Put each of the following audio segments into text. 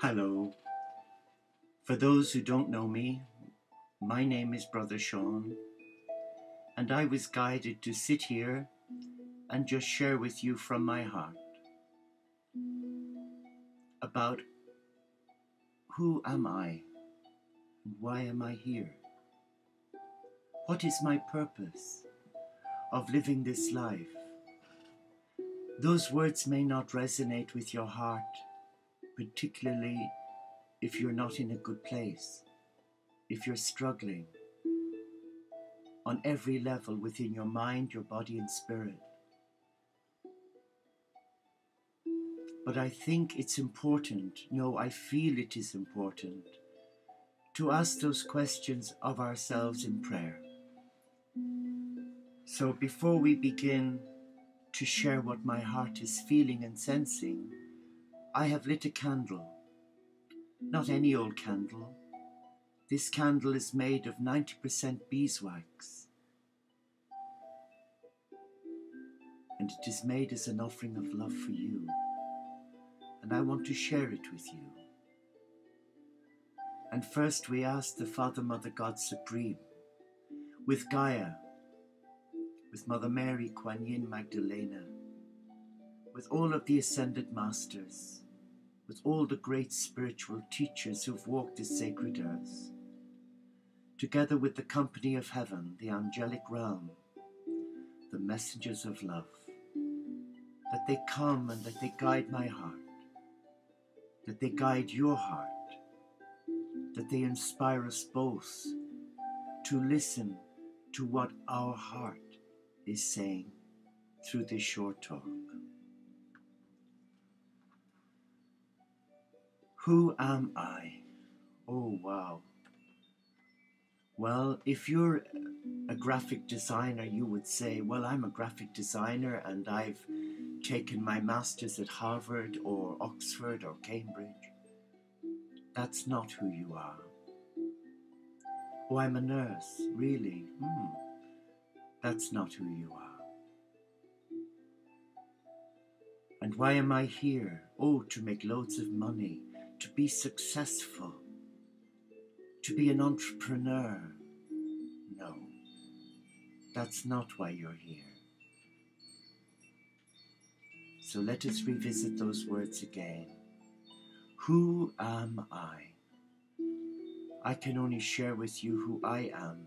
Hello. For those who don't know me, my name is Brother Sean, and I was guided to sit here and just share with you from my heart about who am I and why am I here? What is my purpose of living this life? Those words may not resonate with your heart, particularly if you're not in a good place, if you're struggling on every level within your mind, your body and spirit. But I think it's important, no, I feel it is important, to ask those questions of ourselves in prayer. So before we begin to share what my heart is feeling and sensing, I have lit a candle. Not any old candle. This candle is made of 90% beeswax. And it is made as an offering of love for you. And I want to share it with you. And first we ask the Father, Mother, God Supreme, with Gaia, with Mother Mary, Kuan Yin, Magdalena, with all of the Ascended Masters, with all the great spiritual teachers who've walked the sacred earth, together with the company of heaven, the angelic realm, the messengers of love, that they come and that they guide my heart, that they guide your heart, that they inspire us both to listen to what our heart is saying through this short talk. Who am I? Oh, wow. Well, if you're a graphic designer, you would say, well, I'm a graphic designer and I've taken my master's at Harvard or Oxford or Cambridge. That's not who you are. Oh, I'm a nurse, really? That's not who you are. And why am I here? Oh, to make loads of money, to be successful, to be an entrepreneur. No, that's not why you're here. So let us revisit those words again. Who am I? I can only share with you who I am,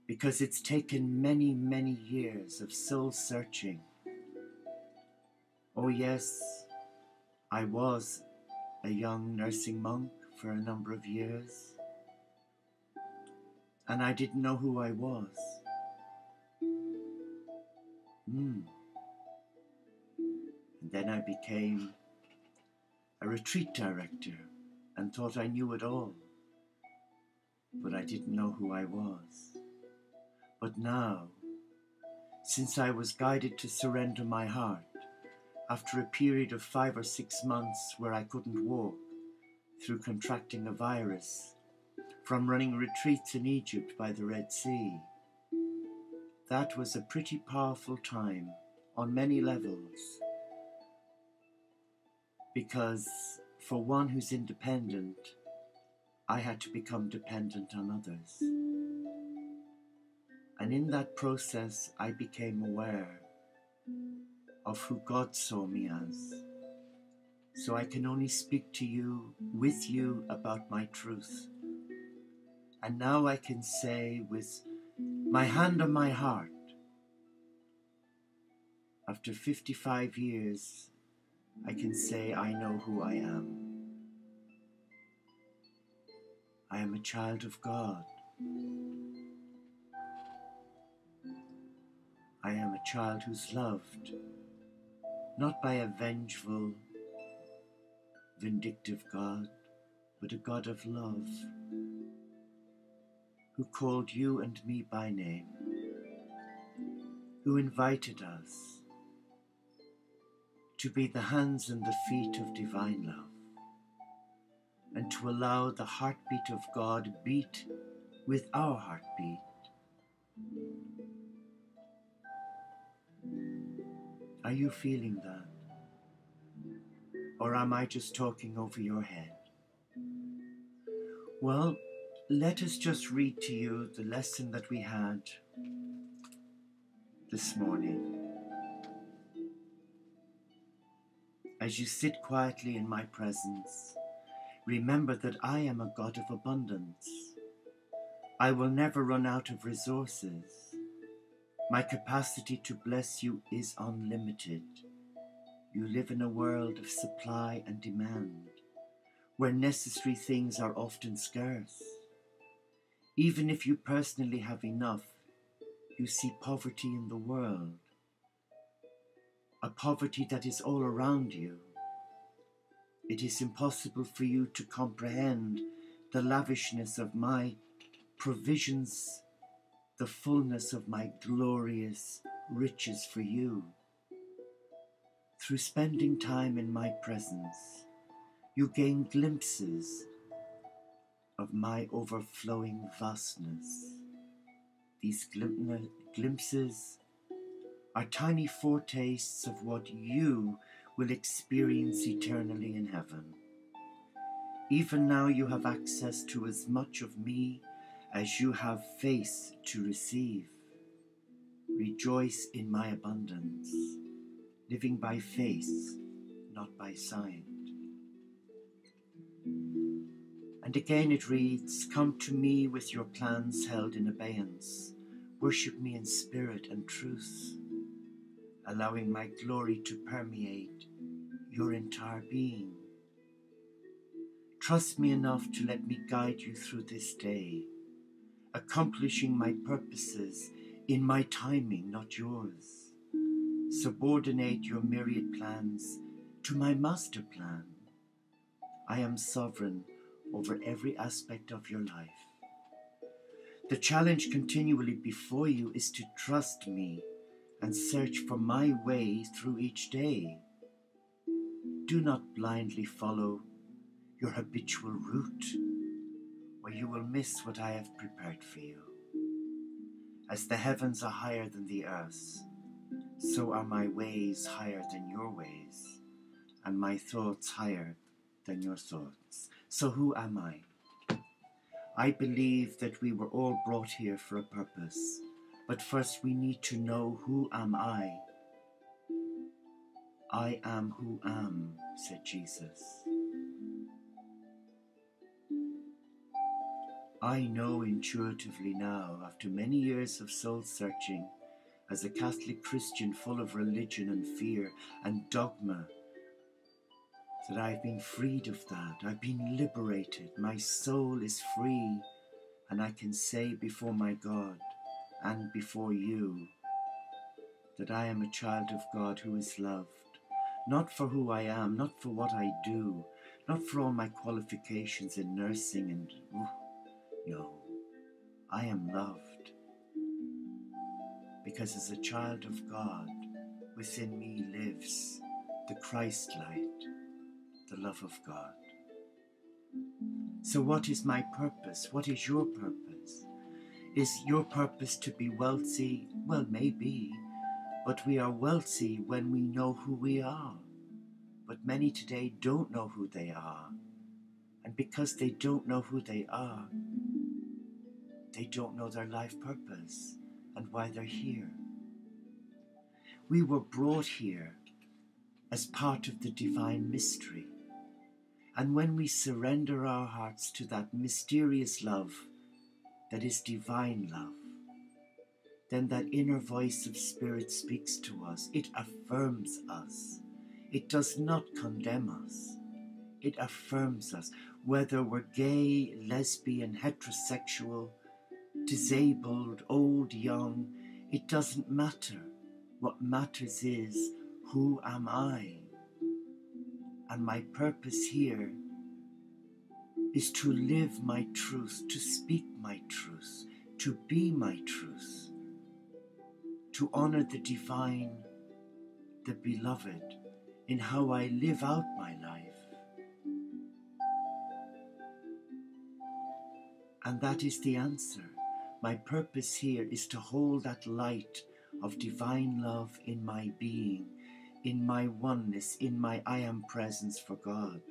because it's taken many, many years of soul searching. Oh yes, I was a young nursing monk for a number of years, and I didn't know who I was. And then I became a retreat director and thought I knew it all, but I didn't know who I was. But now, since I was guided to surrender my heart after a period of 5 or 6 months where I couldn't walk through contracting a virus, from running retreats in Egypt by the Red Sea, that was a pretty powerful time on many levels, because for one who's independent, I had to become dependent on others. And in that process, I became aware of who God saw me as. So I can only speak to you, with you, about my truth. And now I can say with my hand on my heart, after 55 years, I can say I know who I am. I am a child of God. I am a child who's loved, not by a vengeful, vindictive God, but a God of love, who called you and me by name, who invited us to be the hands and the feet of divine love, and to allow the heartbeat of God beat with our heartbeat. Are you feeling that? Or am I just talking over your head? Well, let us just read to you the lesson that we had this morning. As you sit quietly in my presence, remember that I am a God of abundance. I will never run out of resources. My capacity to bless you is unlimited. You live in a world of supply and demand, where necessary things are often scarce. Even if you personally have enough, you see poverty in the world, a poverty that is all around you. It is impossible for you to comprehend the lavishness of my provisions, the fullness of my glorious riches for you. Through spending time in my presence, you gain glimpses of my overflowing vastness. These glimpses are tiny foretastes of what you will experience eternally in heaven. Even now you have access to as much of me as you have faith to receive. Rejoice in my abundance, living by faith, not by sight. And again it reads, come to me with your plans held in abeyance. Worship me in spirit and truth, allowing my glory to permeate your entire being. Trust me enough to let me guide you through this day, accomplishing my purposes in my timing, not yours. Subordinate your myriad plans to my master plan. I am sovereign over every aspect of your life. The challenge continually before you is to trust me and search for my way through each day. Do not blindly follow your habitual route, or you will miss what I have prepared for you. As the heavens are higher than the earth, so are my ways higher than your ways, and my thoughts higher than your thoughts. So who am I? I believe that we were all brought here for a purpose, but first we need to know, who am I? I am who am, said Jesus. I know intuitively now, after many years of soul searching, as a Catholic Christian full of religion and fear and dogma, that I've been freed of that. I've been liberated. My soul is free, and I can say before my God and before you that I am a child of God who is loved, not for who I am, not for what I do, not for all my qualifications in nursing and no, I am loved because as a child of God, within me lives the Christ light, the love of God. So what is my purpose? What is your purpose? Is your purpose to be wealthy? Well, maybe, but we are wealthy when we know who we are. But many today don't know who they are. And because they don't know who they are, they don't know their life purpose and why they're here. We were brought here as part of the divine mystery. And when we surrender our hearts to that mysterious love that is divine love, then that inner voice of Spirit speaks to us. It affirms us. It does not condemn us. It affirms us. Whether we're gay, lesbian, heterosexual, disabled, old, young, it doesn't matter. What matters is, who am I? And my purpose here is to live my truth, to speak my truth, to be my truth, to honor the divine, the beloved, in how I live out my life. And that is the answer. My purpose here is to hold that light of divine love in my being, in my oneness, in my I am presence for God.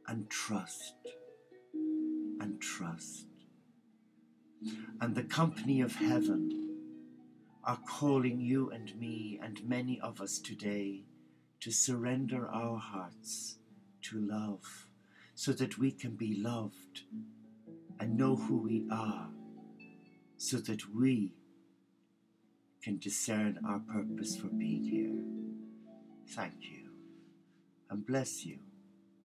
And trust, and trust. And the company of heaven are calling you and me and many of us today to surrender our hearts to love, so that we can be loved and know who we are, so that we can discern our purpose for being here. Thank you, and bless you.